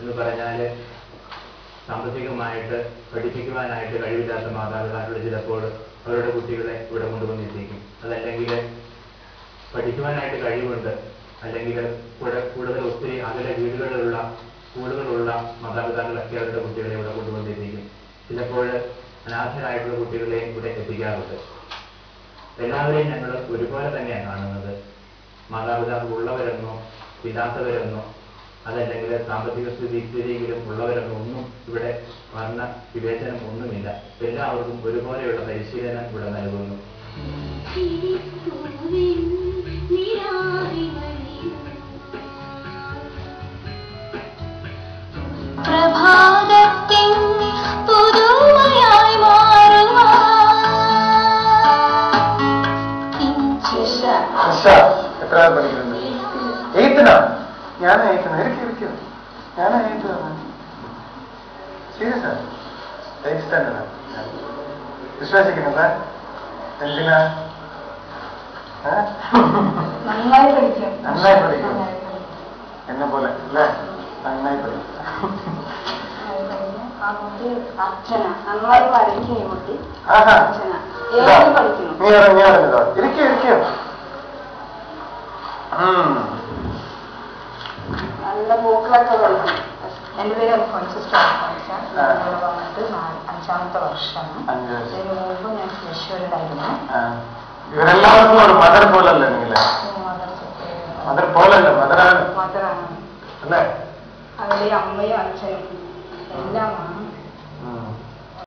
എന്ന് പറഞ്ഞാൽ സാമ്പത്തികമായിട്ട് പഠിപ്പിക്കുവാനായിട്ട് കഴിവില്ലാത്ത മാതാപിതാക്കൾ ചിലപ്പോൾ അവരുടെ കുട്ടികളെ ഇവിടെ കൊണ്ടുവന്നെത്തിക്കും. അതല്ലെങ്കിൽ പഠിക്കുവാനായിട്ട് കഴിവുണ്ട്, അല്ലെങ്കിൽ കൂടുതൽ ഒത്തിരി അകലെ വീടുകളിലുള്ള സ്കൂളുകളുള്ള മാതാപിതാക്കളൊക്കെ അവരുടെ കുട്ടികളെ ഇവിടെ കൊണ്ടുവന്നെത്തിക്കും. ചിലപ്പോൾ അനാഥരായിട്ടുള്ള കുട്ടികളെ ഇവിടെ എത്തിക്കാറുണ്ട്. എല്ലാവരെയും ഞങ്ങൾ ഒരുപോലെ തന്നെയാണ് കാണുന്നത്. മാതാപിതാക്കൾ ഉള്ളവരെന്നോ ഇല്ലാത്തവരെന്നോ അതല്ലെങ്കിൽ സാമ്പത്തിക സ്ഥിതിയിലും ഉള്ളവരെന്നോ ഒന്നും ഇവിടെ വർണ്ണ വിവേചനം ഒന്നുമില്ല. എല്ലാവർക്കും ഒരുപോലെയുള്ള പരിശീലനം ഇവിടെ നൽകുന്നു. പ്രഭാതത്തിൻ പുതുമയായി എത്ര പഠിക്കുന്നുണ്ട്? എയ്ത്തിനാ? ഞാൻ എയ്ത്തിന് ഇരിക്കും. ഞാൻ എയ്ത്ത് സീരിയസ് എയ്ത്ത് സ്റ്റാൻഡേർഡ് വിശ്വസിക്കുന്നുണ്ട്. എന്തിനാ? നന്നായി പഠിക്കും. നന്നായി പഠിക്കും. എന്നെ പോലെ അല്ലേ? നന്നായി പഠിക്കും. ആ കുട്ടി അച്ഛന നന്നായി വരയ്ക്കും. ഈ കുട്ടി അച്ഛന പഠിക്കുന്നു. നീ ഇറങ്ങിയോ? ഇരിക്കോ? നല്ല ബുക്കിലൊക്കെ പഠിക്കും. എൻ്റെ പേര് ഇവിടെ വന്നിട്ട് 5ാമത്തെ വർഷമാണ്. ഇതിന് മുമ്പ് ഞാൻ തൃശ്ശൂരിലായിരുന്നു. ഇവരെല്ലാവർക്കും ഒരു മദർ പോലല്ലേ? നിങ്ങളെ മദർ പോലല്ലേ? മദറാണ് മദറാണ്. അല്ലേ? അവിടെ അമ്മയും അച്ഛനും എല്ലാമാണ്.